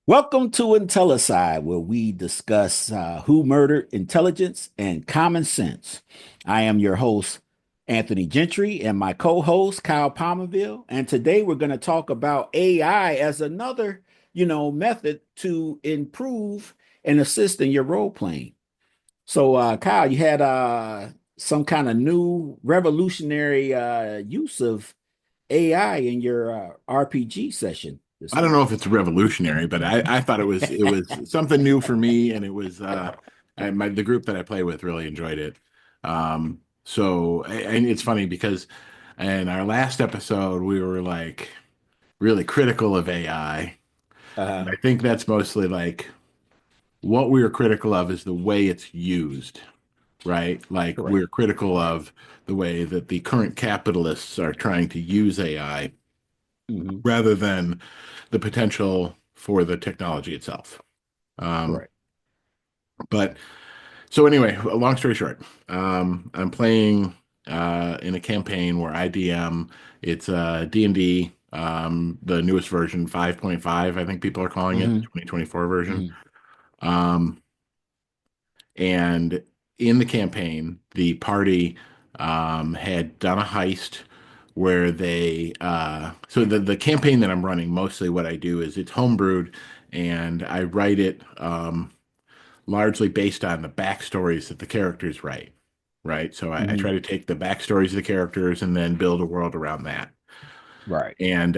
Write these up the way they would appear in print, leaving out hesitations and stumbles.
Welcome to Intellicide, where we discuss who murdered intelligence and common sense. I am your host, Anthony Gentry, and my co-host, Kyle Palmerville. And today we're going to talk about AI as another, method to improve and assist in your role playing. So, Kyle, you had some kind of new revolutionary use of AI in your RPG session this I don't week. know if it's revolutionary, but I thought it was something new for me, and it was the group that I play with really enjoyed it. And it's funny because in our last episode we were like really critical of AI, and Uh, I think that's mostly like what we were critical of is the way it's used, right? Like Correct. we're critical Right. of the way that the current capitalists are trying to use AI Hmm. rather than the potential for the technology itself. Um, Correct. but so anyway, long story short, I'm playing in a campaign where IDM. It's D&D, the newest version, 5.5, I think people are calling it, the Hmm. 2024 version. Hmm. Um, and in the campaign, the party had done a heist where the campaign that I'm running, mostly what I do is it's homebrewed and I write it largely based on the backstories that the characters write, right? So I try Hmm. to take the backstories of the characters and then build a world around that. Right. And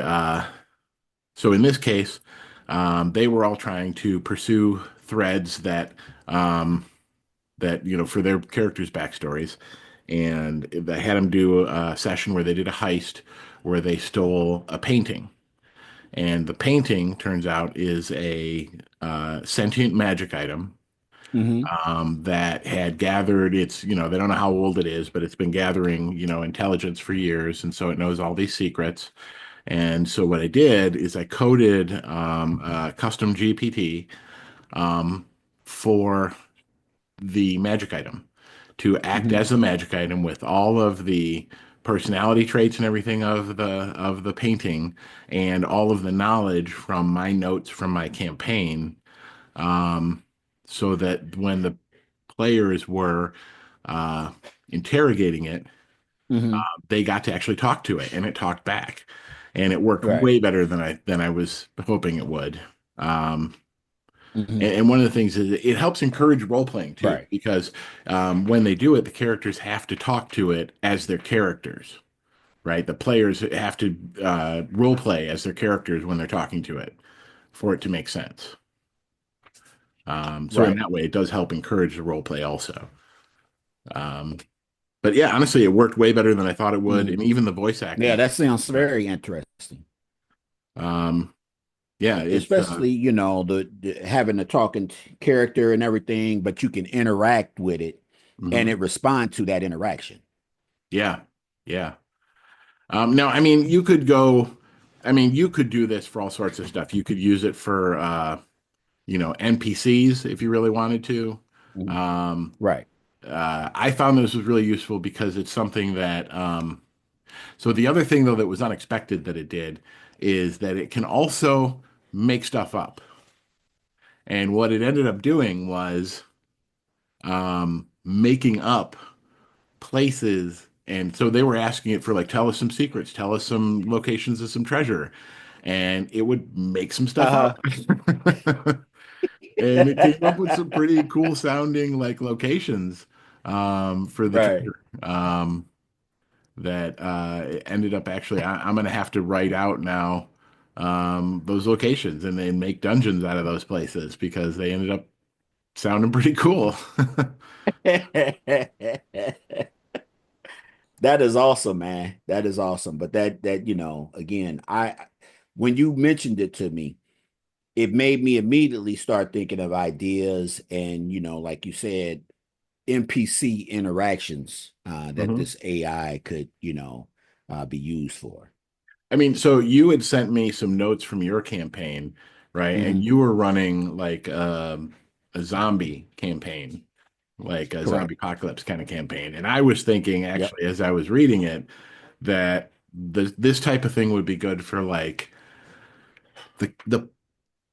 so in this case, they were all trying to pursue threads um, that for their characters' backstories, and I had them do a session where they did a heist where they stole a painting, and the painting turns out is a sentient magic item Hmm. that had gathered they don't know how old it is, but it's been gathering, intelligence for years. And so it knows all these secrets. And so what I did is I coded a custom GPT um, for the magic item to act Hmm. as the magic item with all of the personality traits and everything of the painting and all of the knowledge from my notes from my campaign, um, so that when the players were uh, interrogating it, Hmm. they got to actually talk to it, and it talked back, and it worked Right. way better than I was hoping it would. Um, Hmm. and one of the things is it helps encourage role playing too, Right. because when they do it, the characters have to talk to it as their characters, right? The players have to role play as their characters when they're talking to it for it to make sense. So in Right. that way, it does help encourage the role play also. Um, but yeah, honestly, it worked way better than I thought it would, Hmm. and even the voice Yeah, acting. that sounds very interesting. Um, yeah, it's Especially, the having a talking character and everything, but you can interact with it and mhm. it respond to that interaction. Yeah, yeah. Now, I mean, you could do this for all sorts of stuff. You could use it for, NPCs if you really wanted to. Mhm. Um, Right. I found this was really useful because it's something that, so the other thing though that was unexpected that it did is that it can also make stuff up. And what it ended up doing was making up places. And so they were asking it for like, tell us some secrets, tell us some locations of some treasure. And it would make some stuff Uh-huh. up. And it came up with some pretty cool sounding like locations for the Right. treasure. That ended up actually, I'm going to have to write out now those locations and then make dungeons out of those places because they ended up sounding pretty cool. That is awesome, man. That is awesome. But again, when you mentioned it to me, it made me immediately start thinking of ideas and, like you said, NPC interactions that Mhm. this AI could, be used for. I mean, so you had sent me some notes from your campaign, right? And Hmm. you were running like a zombie campaign, like a zombie Correct. apocalypse kind of campaign. And I was thinking, Yep. actually, as I was reading it, that this type of thing would be good for like the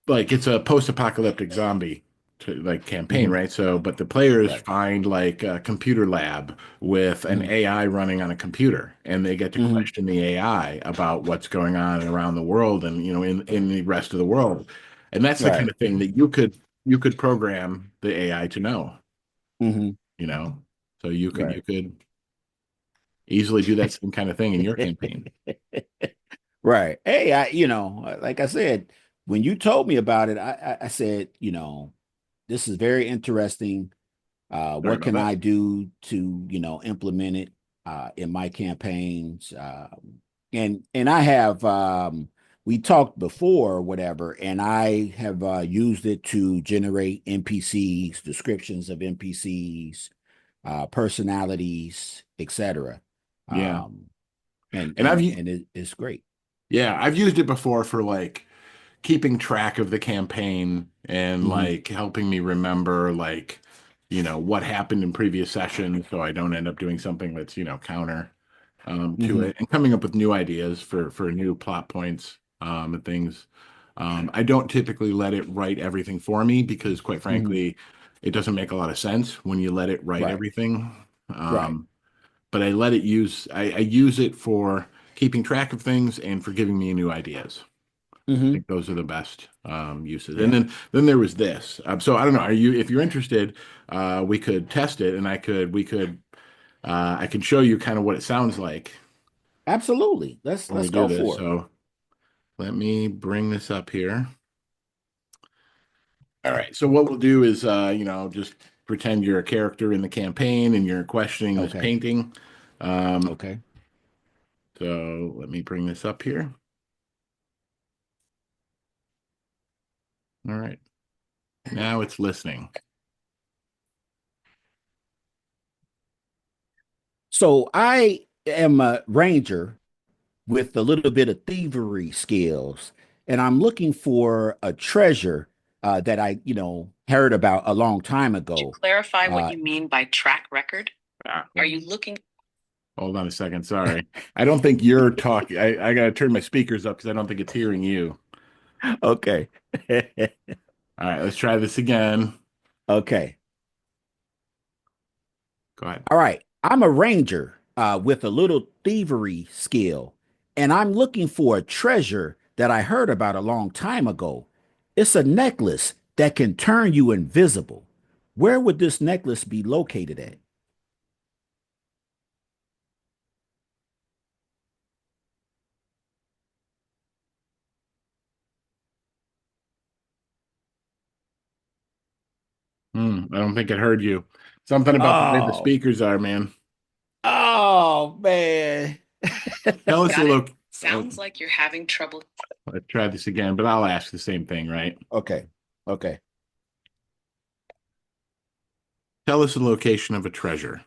like it's a post-apocalyptic zombie like campaign, Hmm. right? So, but the players Right. find like a computer lab with an Hmm. AI running on a computer, and they get to Hmm. question the AI about what's going on around the world and in the rest of the world. And that's the kind Right. of thing that you could program the AI to know, Hmm. you know. So you could easily do that same kind of thing in your campaign. Right. Hey, like I said, when you told me about it, I said, this is very interesting. Sorry What about can that. I do to, implement it in my campaigns? And I have we talked before, whatever, and I have used it to generate NPCs, descriptions of NPCs, personalities, etc. Yeah. Um, and And I've and and it's great. yeah, I've used it before for like keeping track of the campaign and Hmm. like helping me remember like what happened in previous sessions so I don't end up doing something that's counter to Hmm. it, and coming up with new ideas for new plot points and things. I don't typically let it write everything for me because quite Hmm. frankly it doesn't make a lot of sense when you let it write Right. everything. Right. But I use it for keeping track of things and for giving me new ideas. I Hmm. think those are the best uses. And Yeah. then there was this. So I don't know. Are you if you're interested, we could test it, and I can show you kind of what it sounds like Absolutely. Let's when we let's do go this. for it. So let me bring this up here. All right. So what we'll do is just pretend you're a character in the campaign and you're questioning this Okay. painting. Um, Okay. so let me bring this up here. All right. Now it's listening. So I am a ranger with a little bit of thievery skills, and I'm looking for a treasure that I, heard about a long time Could you ago. clarify what Uh, you mean by track record? Ah, Are you looking? hold on a second. Sorry. I don't think you're talking. I got to turn my speakers up because I don't think it's hearing you. okay. All right, let's try this again. Okay. Go ahead. All right. I'm a ranger with a little thievery skill, and I'm looking for a treasure that I heard about a long time ago. It's a necklace that can turn you invisible. Where would this necklace be located at? I don't think it heard you. Something about the way the Oh, speakers are, man. oh man. Tell us a Got it. look. Sounds like you're having trouble. Let's try this again, but I'll ask the same thing, right? Okay. Okay. Tell us the location of a treasure.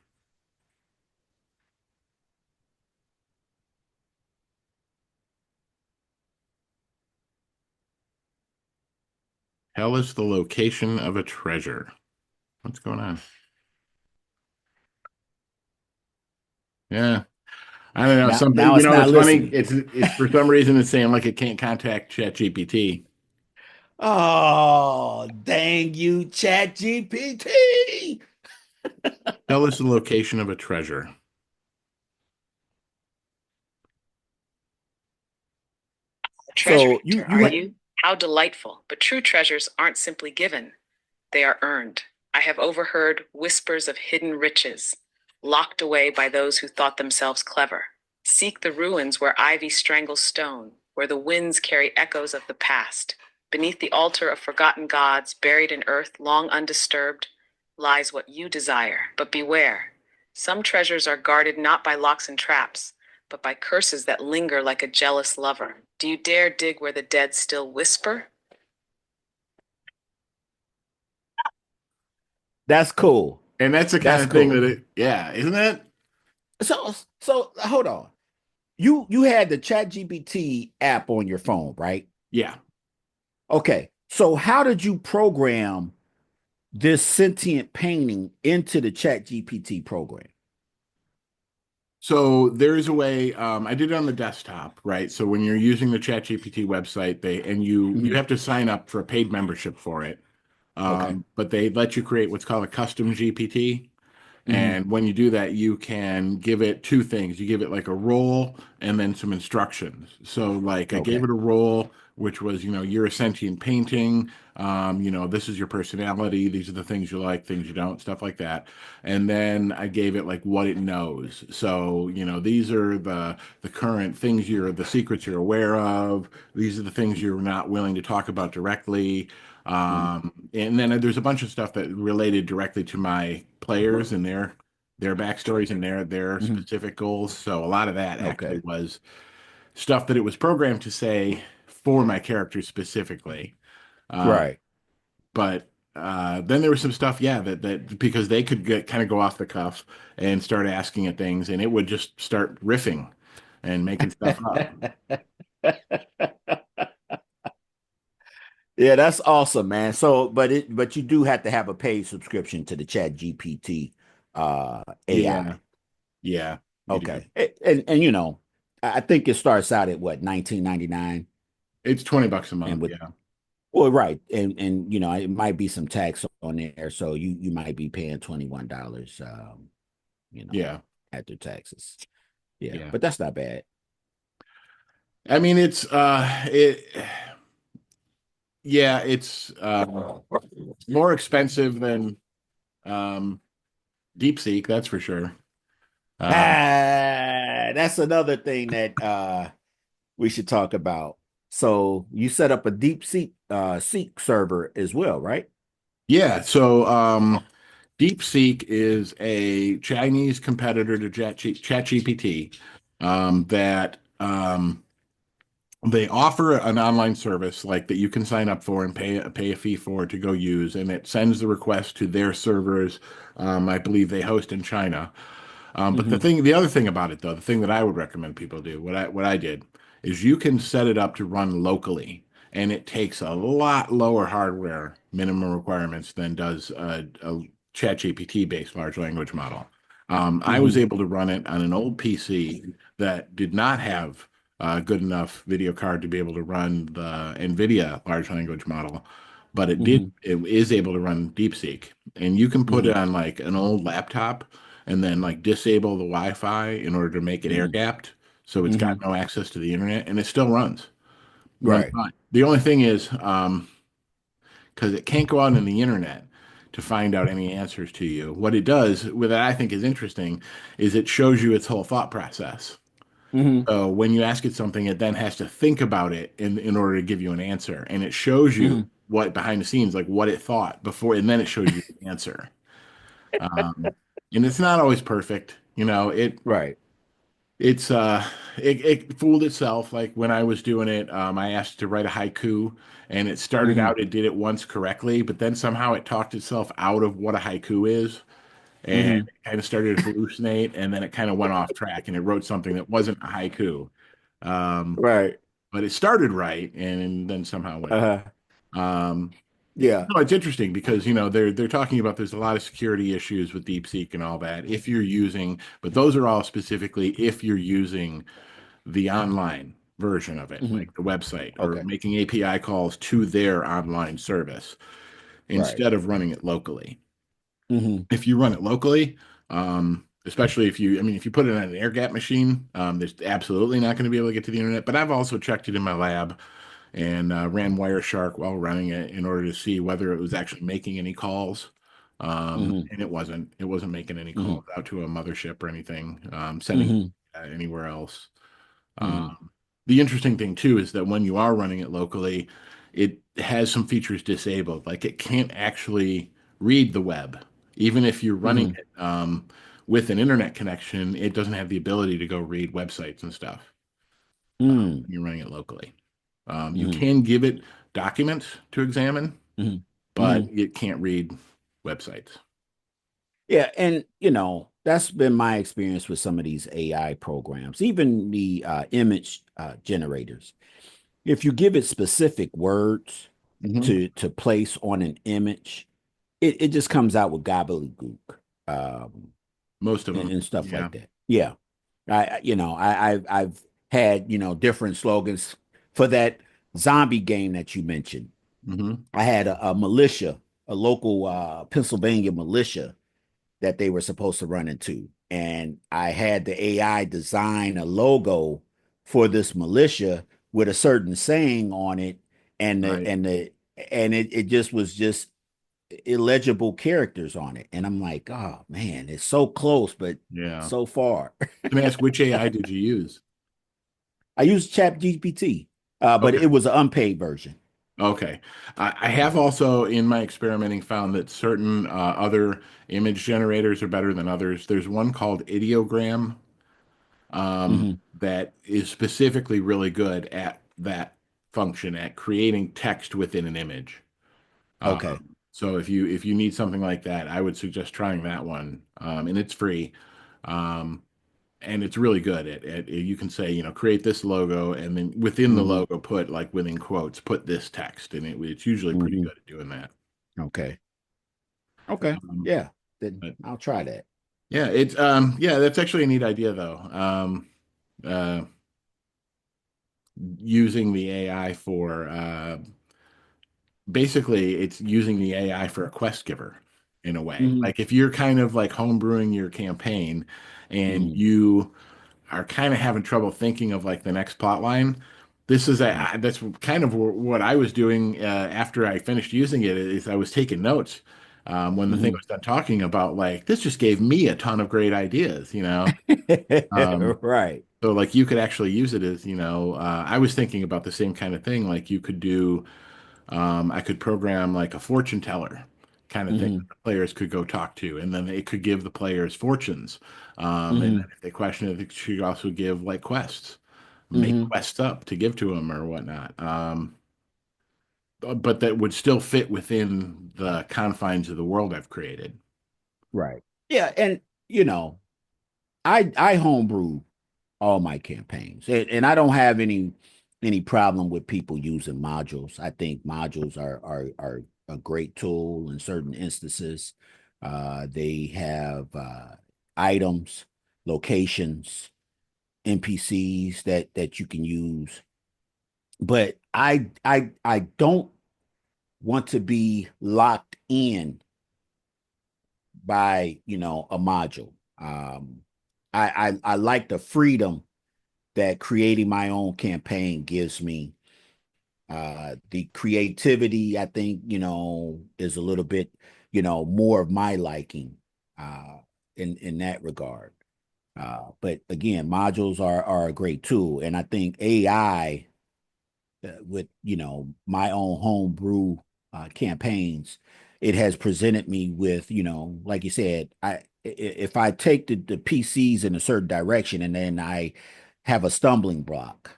Tell us the location of a treasure. What's going on? Yeah, I don't know. Now Something, now it's not it's funny. listening. It's for some reason it's saying like it can't contact ChatGPT. Oh, dang you, Chat GPT. Tell us the location of a treasure. Treasure So you hunter, you are ha you? How delightful. But true treasures aren't simply given, they are earned. I have overheard whispers of hidden riches, locked away by those who thought themselves clever. Seek the ruins where ivy strangles stone, where the winds carry echoes of the past. Beneath the altar of forgotten gods, buried in earth long undisturbed, lies what you desire. But beware. Some treasures are guarded not by locks and traps, but by curses that linger like a jealous lover. Do you dare dig where the dead still whisper? That's cool. And that's the kind That's of thing cool. that yeah, isn't it? So hold on. You had the Chat GPT app on your phone, right? Yeah. Okay. So how did you program this sentient painting into the Chat GPT program? So there is a way. I did it on the desktop, right? So when you're using the ChatGPT website, you Hmm. have to sign up for a paid membership for it. Okay. But they let you create what's called a custom GPT. Hmm. And when you do that, you can give it two things. You give it like a role and then some instructions. So, like, I gave Okay. it a role, which was, you're a sentient painting. This is your personality. These are the things you like, things you don't, stuff like that. And then I gave it like what it knows. So, these are the current things the secrets you're aware of. These are the things you're not willing to talk about directly. Hmm. And then there's a bunch of stuff that related directly to my players and their backstories and their Hmm. specific goals. So a lot of that actually Okay. was stuff that it was programmed to say for my characters specifically. Uh, Right. but then there was some stuff, yeah, that because they could kind of go off the cuff and start asking it things, and it would just start riffing and making stuff up. Yeah, that's awesome, man. So, but you do have to have a paid subscription to the Chat GPT Yeah, AI. yeah, you do. Okay. And I think it starts out at what, 19.99, It's $20 a and month. with, Yeah, well, right. And it might be some tax on there, so you might be paying $21 you know, yeah, after taxes. Yeah, yeah. but that's not bad. I mean, yeah, it's more expensive than um, DeepSeek, that's for sure. Um, That's another thing that we should talk about. So you set up a deep seek server as well, right? yeah, so DeepSeek is a Chinese competitor to ChatGPT that they offer an online service like that you can sign up for and pay a fee for to go use, and it sends the request to their servers. I believe they host in China. But Mm-hmm. the other thing about it though, the thing that I would recommend people do, what I did, is you can set it up to run locally, and it takes a lot lower hardware minimum requirements than does a ChatGPT based large language model. I was Mm-hmm. able to run it on an old PC that did not have a good enough video card to be able to run the NVIDIA large language model, but Mm-hmm. it is able to run DeepSeek, and you can put Mm-hmm. it on like an old laptop and then like disable the Wi-Fi in order to make it air Mm-hmm. gapped, so it's got Mm-hmm. no access to the internet, and it still runs Right. fine. The only thing is, because it can't go out on the internet to find out any answers to you. What it does, what I think is interesting, is it shows you its whole thought process. Mm-hmm. So when you ask it something, it then has to think about it in order to give you an answer, and it shows you Mm-hmm. what behind the scenes, like what it thought before, and then it shows you the answer. Um, and it's not always perfect. Right. It fooled itself. Like when I was doing it, I asked to write a haiku, and it started Mm-hmm. out, it did it once correctly, but then somehow it talked itself out of what a haiku is, and Mm-hmm. it kind of started to hallucinate, and then it kind of went off track, and it wrote something that wasn't a haiku. Um, Right. but it started right, and then somehow went off. Uh-huh. Um, Yeah. no, it's interesting because they're talking about there's a lot of security issues with DeepSeek and all that if you're using, but those are all specifically if you're using the online version of it, Mm-hmm. like the website, or Okay. making API calls to their online service Right. instead of running it locally. Mm-hmm. If you run it locally, especially if you put it on an air gap machine, there's absolutely not going to be able to get to the internet. But I've also checked it in my lab and ran Wireshark while running it in order to see whether it was actually making any calls. Mm-hmm. And it wasn't. It wasn't making any Mm-hmm. calls out to a mothership or anything, sending Mm-hmm. anywhere else. Mm-hmm. Um, the interesting thing too is that when you are running it locally, it has some features disabled. Like it can't actually read the web. Even if you're running Mm-hmm. it with an internet connection, it doesn't have the ability to go read websites and stuff Mm-hmm. when you're running it locally. You Mm-hmm. can give it documents to examine, Mm-hmm. but Mm-hmm. it can't read websites. Yeah, and that's been my experience with some of these AI programs, even the image generators. If you give it specific words Hmm. to place on an image, it just comes out with gobbledygook, Most of and, them, and stuff yeah. like that. Yeah. I've had, different slogans for that zombie game that you mentioned. Hmm. I had a militia, a local Pennsylvania militia that they were supposed to run into. And I had the AI design a logo for this militia with a certain saying on it, and the Right. and the and it just was just illegible characters on it. And I'm like, oh man, it's so close, but Yeah. so far. Can I ask which AI did you use? I used ChatGPT, but Okay. it was an unpaid version. Okay. I have also, in my experimenting, found that certain other image generators are better than others. There's one called Ideogram that is specifically really good at that function, at creating text within an image. Okay. So if you need something like that, I would suggest trying that one. And it's free. Um, and it's really good at you can say, create this logo, and then within the hmm logo put, like, within quotes, put this text, and it's usually pretty hmm good at doing that. Okay. Okay. Um, Yeah. Then but I'll try that. yeah, that's actually a neat idea though. Uh, Using the AI for basically it's using the AI for a quest giver in a way. hmm Like if you're kind of like homebrewing your campaign and hmm you are kind of having trouble thinking of like the next plot line, that's kind of what I was doing after I finished using it. Is I was taking notes when the thing hmm was done talking about, like, this just gave me a ton of great ideas. Um, Right. so like you could actually use it as, I was thinking about the same kind of thing. Like you could do, I could program like a fortune teller kind of thing hmm that the players could go talk to, and then it could give the players fortunes. And then hmm if they question it, it should also give like quests, make hmm quests up to give to them or whatnot. But that would still fit within the confines of the world I've created. Right. Yeah, and you know, I homebrew all my campaigns, and I don't have any problem with people using modules. I think modules are a great tool in certain instances. They have items, locations, NPCs that you can use, but I don't want to be locked in by a module. I like the freedom that creating my own campaign gives me. The creativity, I think, is a little bit, more of my liking in that regard. But again, modules are a great tool, and I think AI with my own homebrew campaigns, it has presented me with like you said, if I take the PCs in a certain direction and then I have a stumbling block,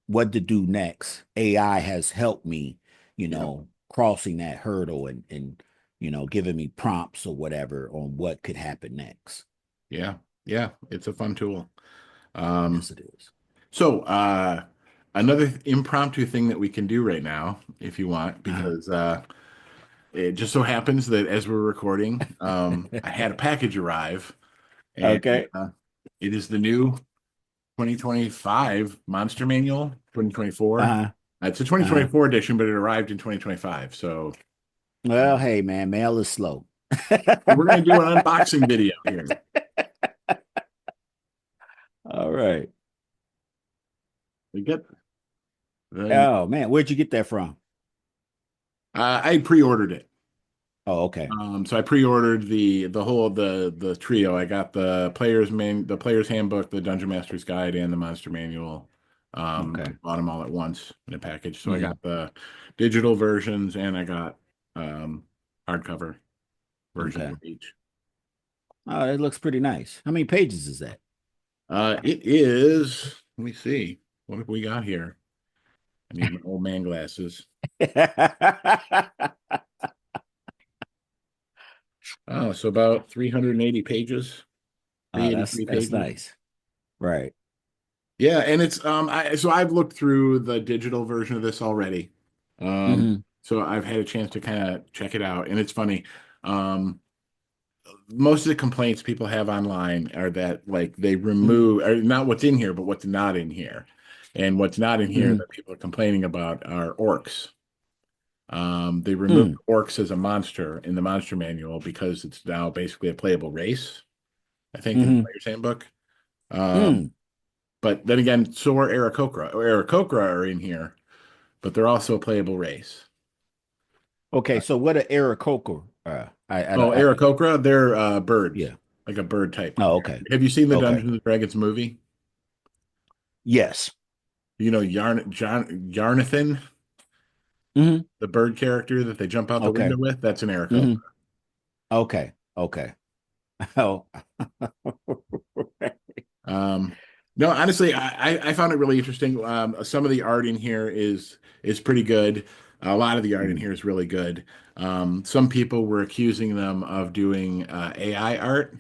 what to do next. AI has helped me, Yeah, crossing that hurdle and giving me prompts or whatever on what could happen next. yeah, yeah. It's a fun tool. Um, Yes, it is. So, another impromptu thing that we can do right now, if you want, because it just so happens that as we're recording, I had a package arrive, and Okay. uh, it is the new 2025 Monster Manual 2024. Uh-huh. It's a Uh-huh. 2024 edition, but it arrived in 2025. So, Well, hey man, mail is slow. we're going to do an unboxing video here. All right. We get the, Oh man, where'd you get that from? I pre-ordered it. Oh, okay. So I pre-ordered the whole the trio. I got the player's handbook, the Dungeon Master's Guide, and the Monster Manual. I Okay. bought them all at once in a package. So I hmm got the digital versions and I got um, hardcover versions Okay. of each. Oh, it looks pretty nice. How many pages is that? It is. Let me see. What have we got here? I need my old man glasses. Oh, so about 380 pages, Oh, that's 383 that's pages. nice. Right. Yeah, and it's so I've looked through the digital version of this already. Um hmm so I've had a chance to kind of check it out, and it's funny. Um most of the complaints people have online are that like they Mm, remove, or not what's in here, but what's not in here. And what's not in here mm, that people are complaining about are orcs. They removed mm, orcs as a monster in the monster manual because it's now basically a playable race, I think, in the mm, player's handbook. Um, mm. but then again, so are Aarakocra. Aarakocra are in here, but they're also a playable race. Okay, so what are Aarakocra? Oh, Aarakocra, they're birds, Yeah. like a bird type Oh, creature. okay. Have you seen the Okay. Dungeons and Dragons movie? Yes. You know, Yarnathan, Hmm. the bird character that they jump out the window Okay. with, that's an Aarakocra. Hmm. Okay. Okay. Oh. Um, no, honestly, I found it really interesting. Some of the art in here is pretty good. A lot of the art in Mm, here is really good. Some people were accusing them of doing AI art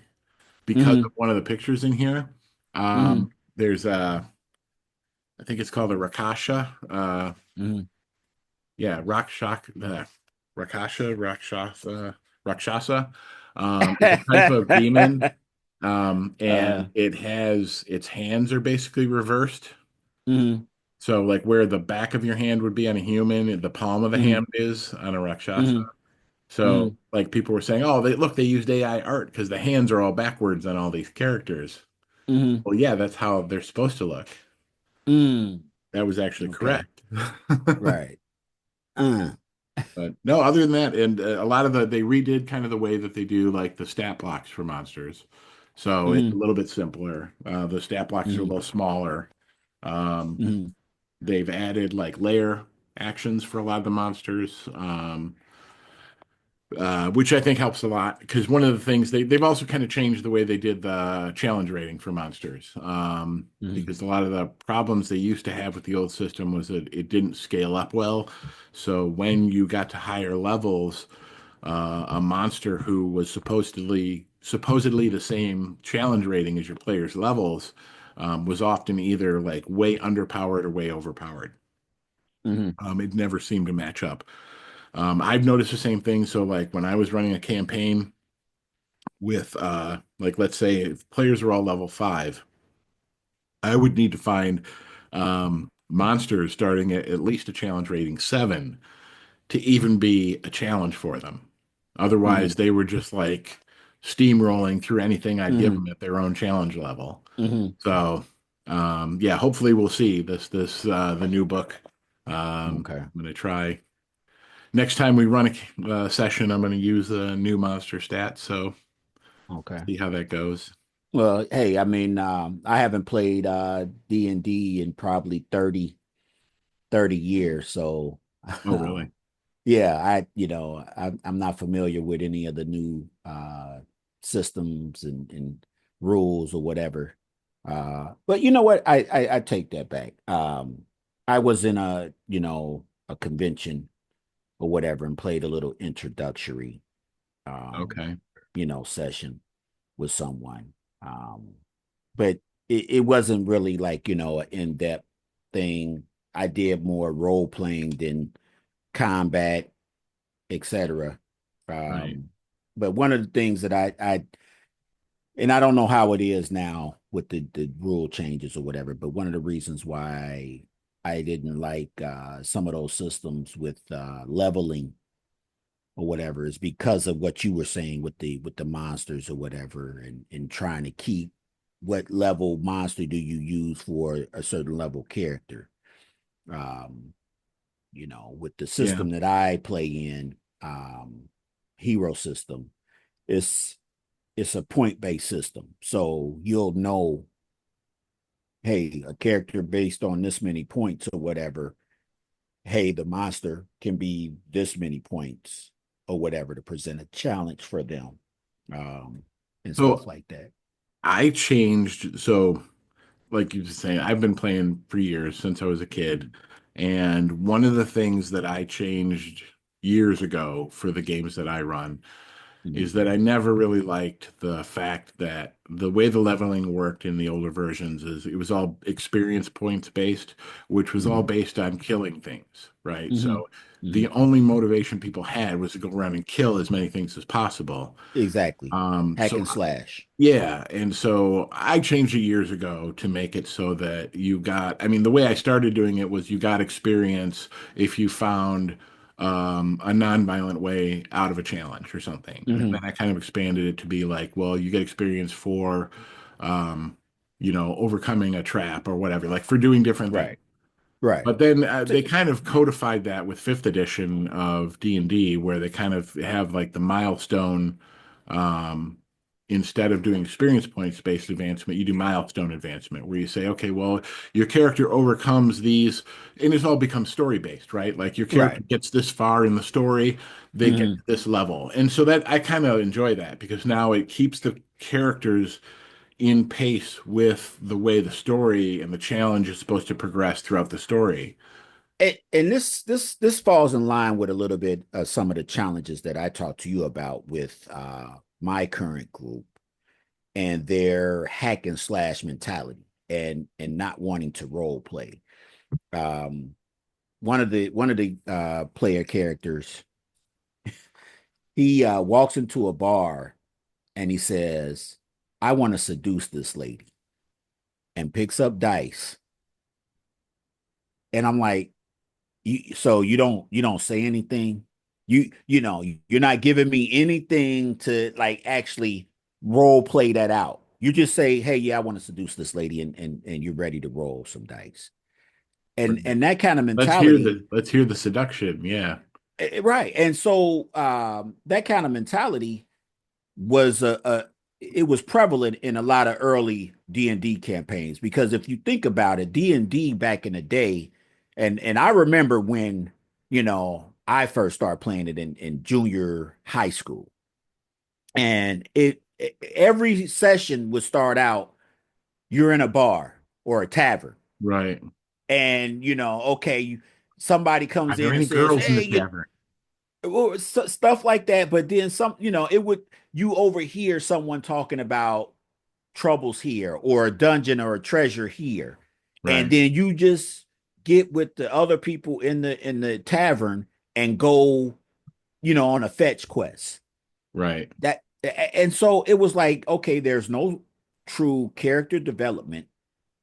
because hmm. of one of the pictures in here. Hmm. There's I think it's called a Rakasha. Hmm. Yeah, Rakshasa. It's a type of demon. And uh, it has its hands are basically reversed. hmm. So like where the back of your hand would be on a human, the palm of the Hmm. hand is on a Rakshasa. Hmm. So Hmm. like people were saying, oh, they used AI art because the hands are all backwards on all these characters. Hmm. Well, yeah, that's how they're supposed to look. Mm. That was actually Okay. correct. Right. Uh. But no, other than that, and a lot of they redid kind of the way that they do like the stat blocks for monsters. So it's a Hmm. little bit simpler. The stat blocks are a Hmm. little smaller. Um, Hmm. they've added like layer actions for a lot of the monsters, which I think helps a lot because one of the things they've also kind of changed the way they did the challenge rating for monsters. Hmm. Because a lot of the problems they used to have with the old system was that it didn't scale up well. So when you got to higher levels, a monster who was supposedly the same challenge rating as your player's levels was often either like way underpowered or way overpowered. Hmm. It never seemed to match up. I've noticed the same thing. So like when I was running a campaign with like let's say if players are all level 5, I would need to find monsters starting at least a challenge rating 7 to even be a challenge for them. Otherwise, Hmm. they were just like steamrolling through anything I'd give Hmm. them at their own challenge level. Hmm. So, yeah, hopefully we'll see this the new book. Okay. I'm gonna try next time we run a session. I'm gonna use a new monster stat. So Okay. see how that goes. Well, hey, I mean, I haven't played D&D in probably 30 years, so Oh, really? yeah, I'm not familiar with any of the new systems and rules or whatever. But you know what? I take that back. I was in a convention or whatever and played a little introductory um, Okay. session with someone. But it wasn't really like, an in-depth thing. I did more role playing than combat, etc. Right. Um, but one of the things that and I don't know how it is now with the rule changes or whatever, but one of the reasons why I didn't like some of those systems with leveling or whatever is because of what you were saying with the monsters or whatever, and trying to keep what level monster do you use for a certain level character. Um, with the Yeah. system that I play in, hero system, it's it's a point-based system. So you'll know, hey, a character based on this many points or whatever, hey, the monster can be this many points or whatever to present a challenge for them. And stuff So like that. I changed. So like you were saying, I've been playing for years since I was a kid. And one of the things that I changed years ago for the games that I run is that I never really liked the fact that the way the leveling worked in the older versions is it was all experience points based, which was all Hmm. based on killing things, right? Hmm. So Hmm. the only motivation people had was to go around and kill as many things as possible. Exactly. Hack So and slash. yeah, and so I changed it years ago to make it so that you got, I mean, the way I started doing it was you got experience if you found a non-violent way out of a challenge or something. And then Hmm. I kind of expanded it to be like, well, you get experience for, um, overcoming a trap or whatever, like for doing different things. Right. Right. But then So, they kind of codified that with fifth edition of D&D, where they kind of have like the milestone. Um, Instead of doing experience points based advancement, you do milestone advancement, where you say, okay, well, your character overcomes these, and it's all becomes story based, right? Like your character right. gets this far in the story, they get Hmm. to this level. And so that I kind of enjoy that because now it keeps the characters in pace with the way the story and the challenge is supposed to progress throughout the story. And this falls in line with a little bit of some of the challenges that I talked to you about with my current group and their hack and slash mentality and not wanting to role play. Um, one of the player characters, he walks into a bar and he says, "I want to seduce this lady," and picks up dice. And I'm like, so you don't say anything. You're not giving me anything to like actually role play that out. You just say, "Hey, yeah, I want to seduce this lady," and you're ready to roll some dice. And that kind of mentality, Let's hear the seduction. Yeah. right? And so that kind of mentality was it was prevalent in a lot of early D&D campaigns because if you think about it, D&D back in the day, and I remember when, I first started playing it in junior high school. And every session would start out, you're in a bar or a tavern. Right. And okay, somebody Are comes there in and any says, girls in the "Hey, tavern? or stuff like that." But then some, it would, you overhear someone talking about troubles here or a dungeon or a treasure here, and Right. then you just get with the other people in the tavern and go, on a fetch quest. Right. That and so it was like, okay, there's no true character development.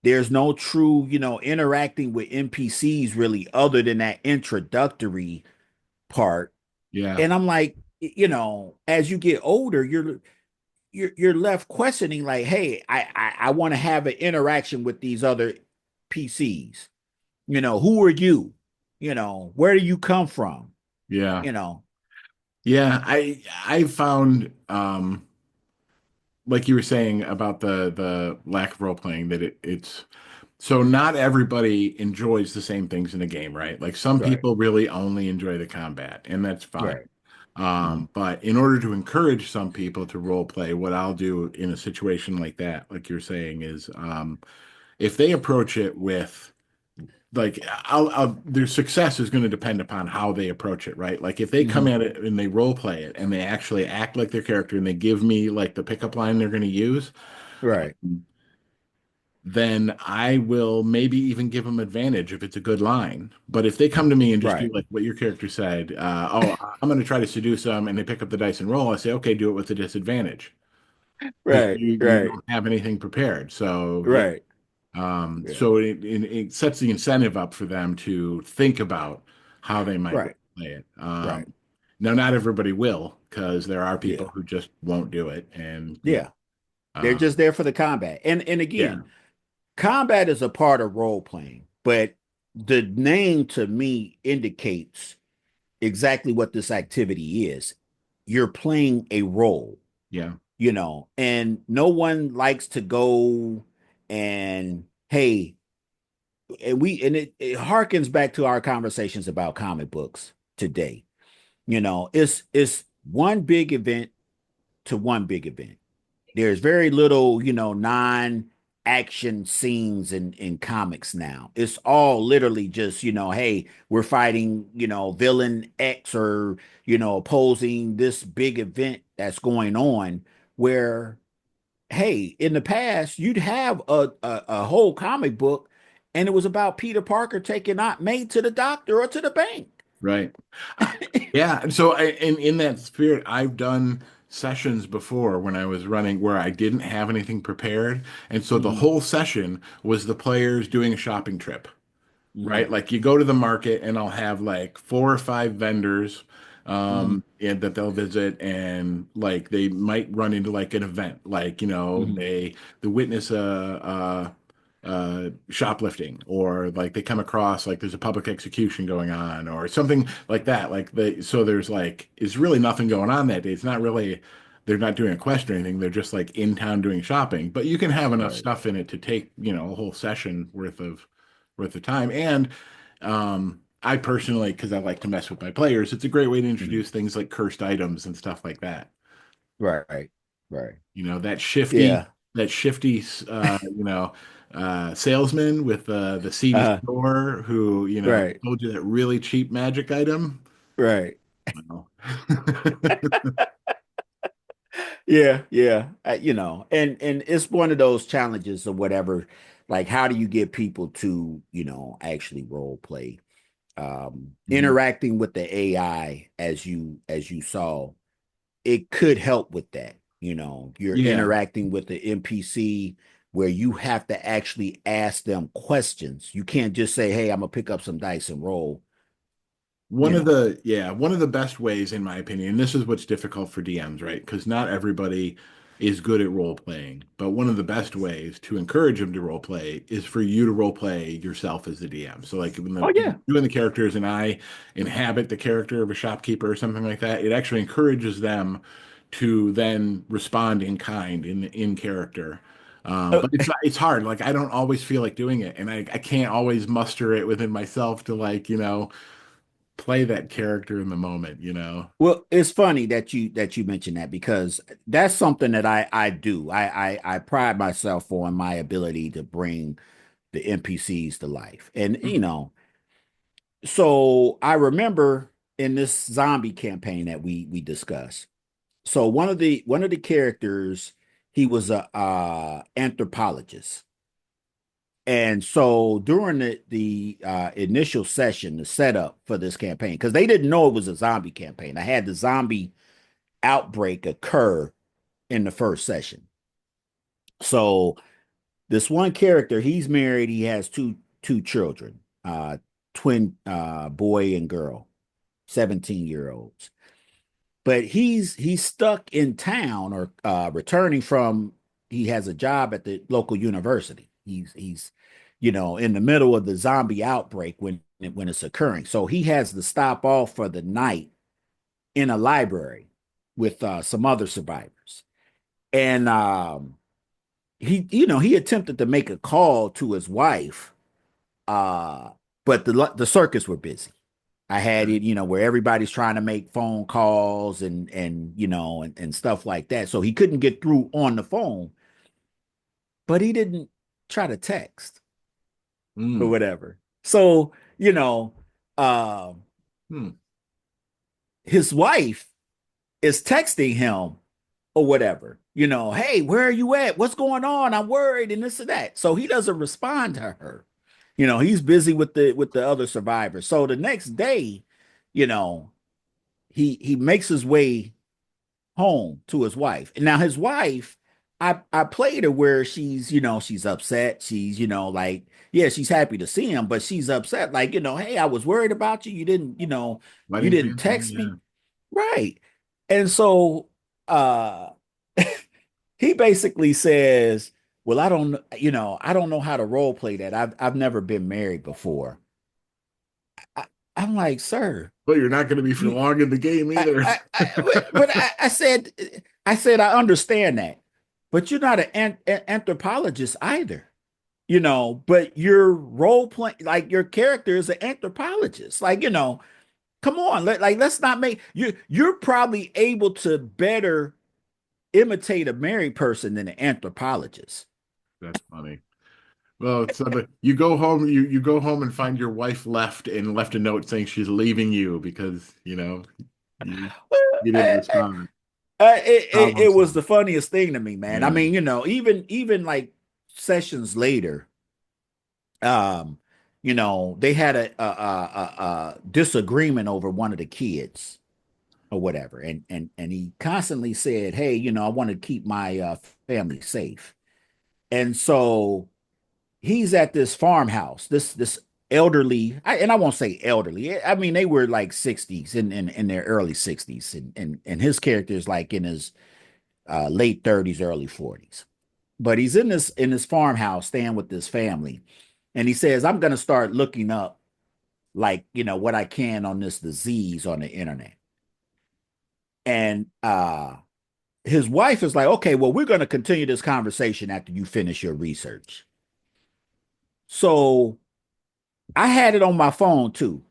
There's no true, interacting with NPCs really other than that introductory part. Yeah. And I'm like, as you get older, you're left questioning, like, hey, I want to have an interaction with these other PCs. Who are you? Where do you come from? Yeah. You know, Yeah. I found like you were saying about the lack of role playing that it's so not everybody enjoys the same things in a game, right? Like some right, people really only enjoy the combat, and that's fine. right. Mhm. But in order to encourage some people to role play, what I'll do in a situation like that, like you're saying, is if they approach it with like their success is going to depend upon how they approach it, right? Like if they come Mhm. at it and they role play it and they actually act like their character and they give me like the pickup line they're going to use, Right, then I will maybe even give them advantage if it's a good line. But if they come to me and just do right, like what your character said, oh, I'm going to try to seduce them, and they pick up the dice and roll, I say, okay, do it with a disadvantage because right, you right, don't have anything prepared. So yeah, right. Yeah, so it sets the incentive up for them to think about how they might right, play it. right. Now, not everybody will, because there are people Yeah, who just won't do it, and yeah. They're uh, just there for the combat. And yeah, again, combat is a part of role playing, but the name to me indicates exactly what this activity is. You're playing a role, yeah, and no one likes to go and, hey, and it harkens back to our conversations about comic books today. It's one big event to one big event. There's very little, non-action scenes in comics now. It's all literally just, hey, we're fighting, villain X or, opposing this big event. that's going on where, hey, in the past, you'd have a whole comic book and it was about Peter Parker taking Aunt May to the doctor or to the bank. Right. Uh, yeah. And so in that spirit, I've done sessions before when I was running where I didn't have anything prepared. And so the Hmm. whole session was the players doing a shopping trip. Hmm. Right? Like you go to the market and I'll have like 4 or 5 vendors Hmm. and that they'll visit and like they might run into like an event like Hmm. they witness shoplifting or like they come across like there's a public execution going on or something like that like so there's like it's really nothing going on that day. It's not really they're not doing a quest or anything. They're just like in town doing shopping, but you can have enough Right. stuff in it to take a whole session worth of time. And I personally, because I like to mess with my players, it's a great way to Mhm. introduce things like cursed items and stuff like that. Right. Right. You know, Yeah. that shifty, salesman with the seedy Uh, store who, right. told you that really cheap magic item. Right. Well, Yeah. Yeah. And it's one of those challenges or whatever. Like, how do you get people to, actually role play? mhm. Interacting with the AI as you saw, it could help with that. You're Yeah. interacting with the NPC where you have to actually ask them questions. You can't just say, "Hey, I'm gonna pick up some dice and roll." You know. One of the best ways, in my opinion, and this is what's difficult for DMs, right? Because not everybody is good at role playing, but one of the best ways to encourage them to role play is for you to role play yourself as the DM. So, like when Oh yeah. doing the characters and I inhabit the character of a shopkeeper or something like that, it actually encourages them to then respond in kind, in character. Uh, But it's hard. Like I don't always feel like doing it, and I can't always muster it within myself to like play that character in the moment. Well, it's funny that you mentioned that because that's something that I do. I pride myself on my ability to bring the NPCs to life. And Mhm. so I remember in this zombie campaign that we discussed. So one of the characters, he was a anthropologist. And so during the initial session, the setup for this campaign, because they didn't know it was a zombie campaign. I had the zombie outbreak occur in the first session. So this one character, he's married, he has two children, twin boy and girl, 17-year-olds. But he's stuck in town or returning from he has a job at the local university. He's in the middle of the zombie outbreak when it's occurring. So he has to stop off for the night in a library with some other survivors. And he attempted to make a call to his wife, uh, but the circus were busy. I had it, where everybody's trying to make phone calls and stuff like that. So he couldn't get through on the phone, but he didn't try to text or Mm. whatever. So, um, Hmm. his wife is texting him or whatever, hey, where are you at? What's going on? I'm worried and this and that. So he doesn't respond to her. He's busy with the other survivors. So the next day, you know, he makes his way home to his wife. And now his wife, I played her where she's upset. She's, like, yeah, she's happy to see him, but she's upset. Like, hey, I was worried about you. You didn't, Why you didn't you didn't answer me? text Yeah. me. Right. And so uh he basically says, well, I don't know how to role play that. I've never been married before. I, I'm like, sir, Well, you're not going to be for you long in the game either. but I said I understand that, but you're not an anthropologist either, but your role play, like your character is an anthropologist, like, come on, let's not make you're probably able to better imitate a married person than an anthropologist. That's funny. Well, it's like you go home and find your wife left and left a note saying she's leaving you because, you Well, you didn't respond. It Problem was solved. the funniest thing to me, man. I Yeah. mean, even like sessions later, um, they had a disagreement over one of the kids or whatever, and he constantly said, "Hey, I want to keep my family safe," and so he's at this farmhouse, this elderly, and I won't say elderly. I mean, they were like 60s in their early 60s, and his character is like in his late 30s, early 40s. But he's in this farmhouse staying with this family, and he says, "I'm going to start looking up like what I can on this disease on the internet." And his wife is like, "Okay, well, we're going to continue this conversation after you finish your research." So I had it on my phone too.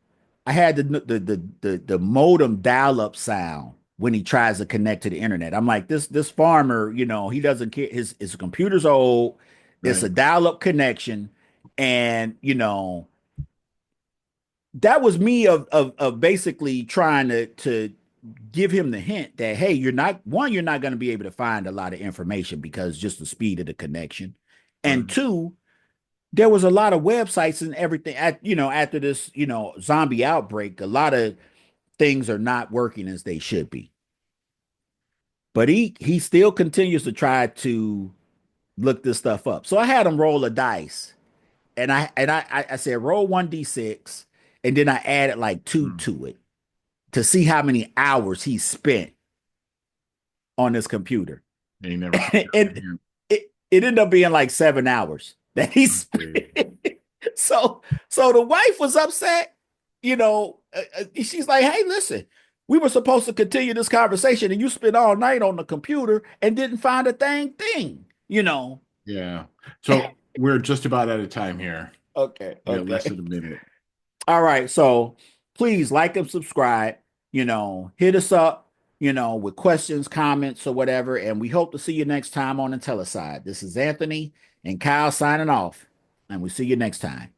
I had the modem dial up sound when he tries to connect to the internet. I'm like, this farmer, he doesn't care. His computer's old. It's Right. a dial up connection, and that was me of basically trying to give him the hint that, hey, you're not going to be able to find a lot of information because just the speed of the connection, and Right. two, there was a lot of websites and everything after this zombie outbreak. A lot of things are not working as they should be, but he still continues to try to look this stuff up. So I had him roll a dice, and I said roll 1d6, and then I added like two Hmm. to it to see how many hours he spent on this computer. And he never found out And again. it ended up being like 7 hours that he Okay. spent. So the wife was upset. She's like, "Hey, listen, we were supposed to continue this conversation, and you spent all night on the computer and didn't find a thing." Yeah. So we're just about out of time here. Okay, We got less okay. than a minute. All right. So please like and subscribe. Hit us up. With questions, comments, or whatever. And we hope to see you next time on Intellicide. This is Anthony and Kyle signing off, and we see you next time.